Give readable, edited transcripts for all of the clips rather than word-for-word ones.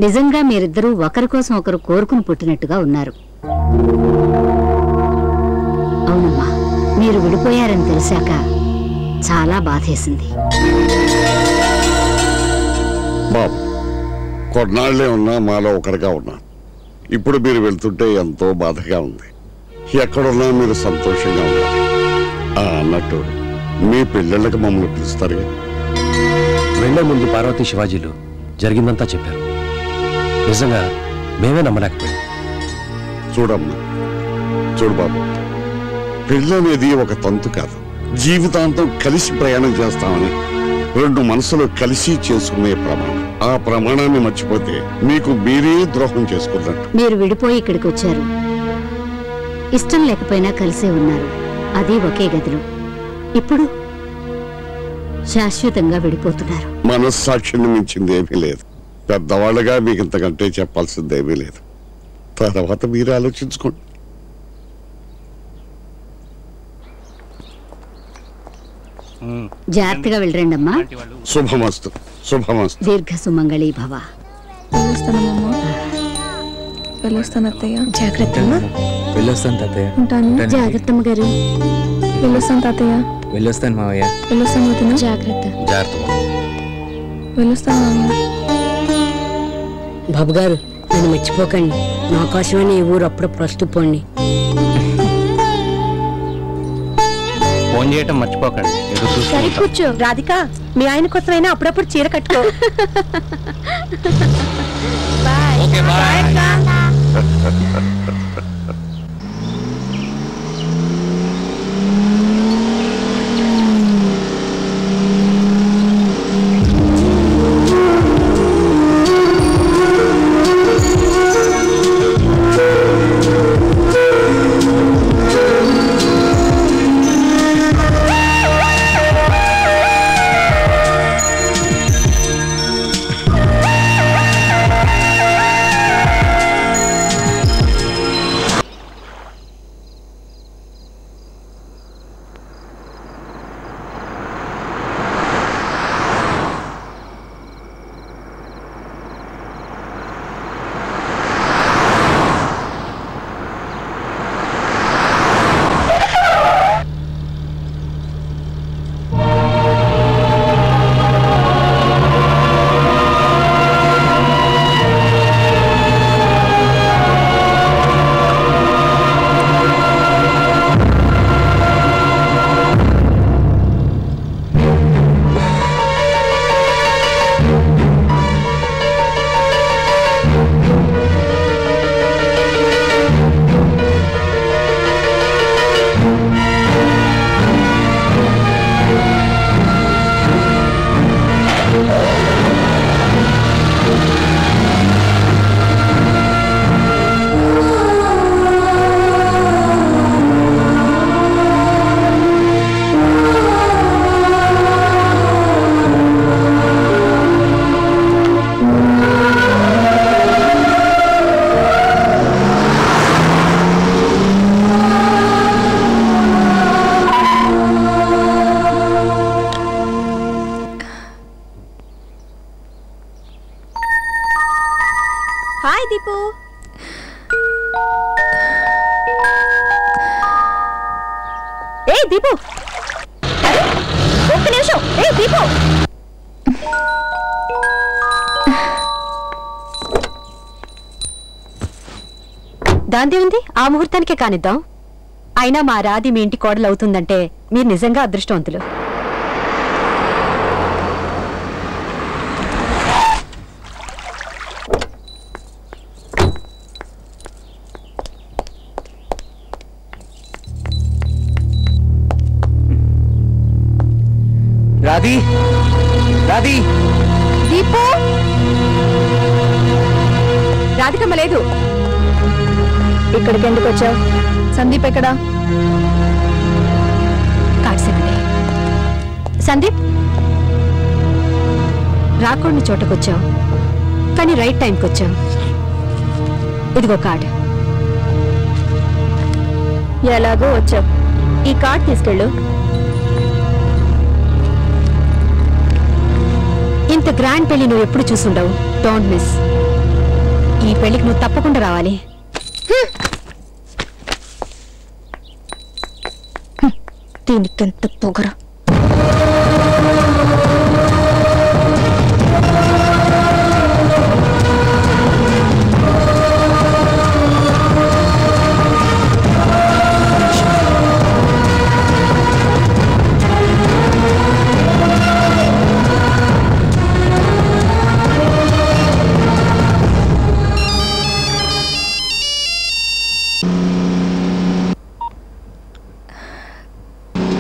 నిజంగా మీరిద్దరూ ఒకరి కోసం ఒకరు కోరుకుని పుట్టినట్టుగా ఉన్నారు. అవునమ్మా, మీరు విడిపోయారని తెలిసాక చాలా బాధేసింది. బాబు, కొన్నాళ్లే ఉన్నా మాలో ఒకరిగా ఉన్నా. ఇప్పుడు మీరు వెళ్తుంటే ఎంతో బాధగా ఉంది. ఎక్కడున్నా మీరు సంతోషంగా ఉన్నారు. అన్నట్టు మీ పిల్లలకి మమ్మల్ని పిలుస్తారుగా. వెళ్లే ముందు పార్వతీ శివాజీలు జరిగిందంతా చెప్పారు. నిజంగా మేమే నమ్మలేకపోయాం. చూడమ్మా, చూడు బాబు, పెళ్ళనేది ఒక తంతు కాదు. జీవితాంతం కలిసి ప్రయాణం చేస్తామని రెండు మనసులు కలిసి చేసుకునే ప్రమాణం. ఆ ప్రమాణాన్ని మర్చిపోతే మీకు మీరే ద్రోహం చేసుకున్నట్టు. మీరు విడిపోయి ఇక్కడికి వచ్చారు. ఇష్టం లేకపోయినా కలిసే ఉన్నారు, అది ఒకే గదిలో. ఇప్పుడు శాశ్వతంగా విడిపోతున్నారు. మనస్సాక్షిని మించింది ఏమీ లేదు. పెద్దవాళ్ళగా మీకు ఇంతకంటే చెప్పాల్సిందేమీ లేదు. తర్వాత మీరు ఆలోచించుకోండి. జాగ్రత్తగా వెళ్ళరండమ్మా. శుభమస్తు. శుభమస్తు. దీర్ఘ సుమంగళీ భవ. వెళ్ళొస్తాను అత్తయ్య. జాగ్రత్త. వెళ్ళొస్తాను తాతయ్య. ఉంటాను. జాగ్రత్తమ్మ గారు. వెళ్ళొస్తాను తాతయ్య. వెళ్ళొస్తాను మావయ్య. వెళ్ళొస్తాను వదిన. జాగ్రత్త. వెళ్ళొస్తాను మామయ్య. బాబు గారు, నన్ను మర్చిపోకండి. నా కోసమని ఈ ఊరు అప్పుడప్పుడు వస్తూ పోండి. ఫోన్ చేయటం మర్చిపోకండి. సరే కూర్చో. రాధిక, మీ ఆయన కోసమైనా అప్పుడప్పుడు చీర కట్టుకో. హాయ్ దీపు. ఏ దీపు, ఒక్క నిమిషం. ఏ దీపు, దాందే ఉంది. ఆ ముహూర్తానికే కానిద్దాం. అయినా మా రాధి మీ ఇంటి కోడలు అవుతుందంటే మీరు నిజంగా అదృష్టవంతులు. రాధి, రాధి. దీపు, రాధికమ్మ లేదు. ఇక్కడికి ఎందుకు వచ్చావు? సందీప్ ఎక్కడా? కాడ్సేనండి. సందీప్, రాకూడని చోటకొచ్చావు, కానీ రైట్ టైంకి వచ్చావు. ఇదిగో కార్డ్. ఎలాగో వచ్చావు, ఈ కార్డ్ తీసుకెళ్ళు. ఇంత గ్రాండ్ పెళ్లి నువ్వు ఎప్పుడు చూసుండవు. Don't miss. ఈ పెళ్లికి నువ్వు తప్పకుండా రావాలి. దీనికెంత పొగరా.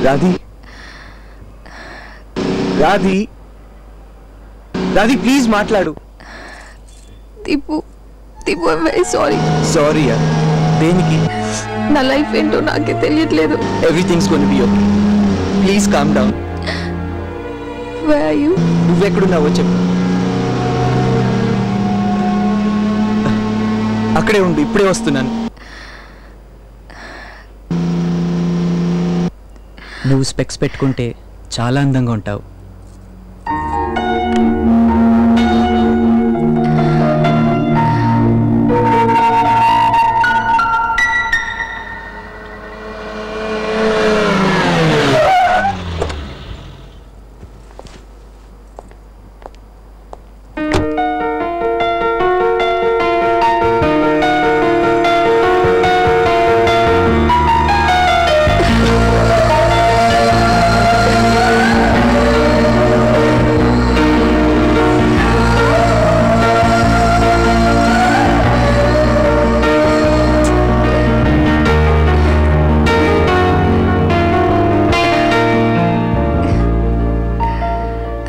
రాధి రాధి రాధి ప్లీజ్ మాట్లాడు. Deepu Deepu I'm very sorry. సారీయా? దేనికి? నా లైఫ్ ఏంటో నాకే తెలియట్లేదు. Everything's gonna be okay. Please calm down. Where are you? నువ్వెక్కడున్నావో చెప్పు. అక్కడే ఉండు, ఇప్పుడే వస్తున్నాను. నువ్వు స్పెక్స్ పెట్టుకుంటే చాలా అందంగా ఉంటావు.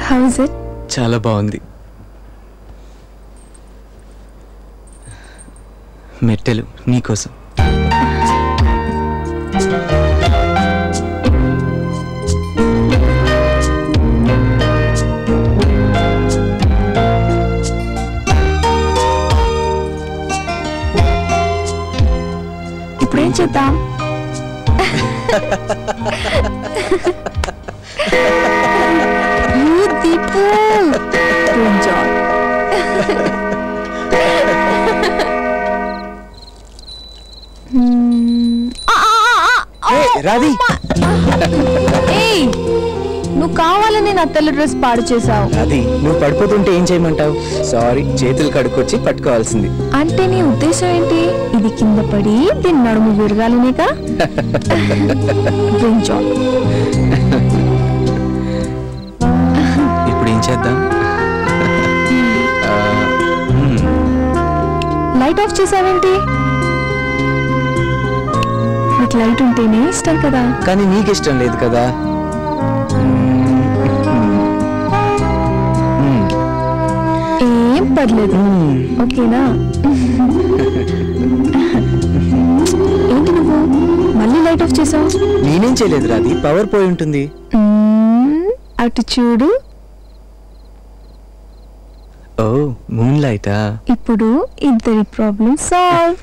How is it? చాలా బాగుంది. మెట్టెలు నీకోసం. ఇప్పుడేం చేద్దాం? దీపు రాధి, నువ్వు కావాలని నా తెల్ల డ్రెస్ పాడు చేసావు. రాధి నువ్వు పడిపోతుంటే ఏం చేయమంటావు? సారీ, చేతులు కడుక్కొచ్చి పట్టుకోవాల్సింది. అంటే నీ ఉద్దేశం ఏంటి? ఇది కింద పడి దీని నడుము విరగాలనేగా? ఇప్పుడు ఏం చేద్దాం? లైట్ ఆఫ్ చేసావేంటి? నీకు లైట్ ఉంటేనే ఇష్టం కదా. కానీ నీకు ఇష్టం లేదు కదా. ఏం పర్లేదు, ఓకేనా? ఏంటి నువ్వు మళ్ళీ లైట్ ఆఫ్ చేసావు? నేనేం చేయలేదు రాధి, పవర్ పోయి ఉంటుంది. అటు చూడు. ఓ, మూన్ లైటా? ఇప్పుడు ఇద్దరి ప్రాబ్లమ్ సాల్వ్.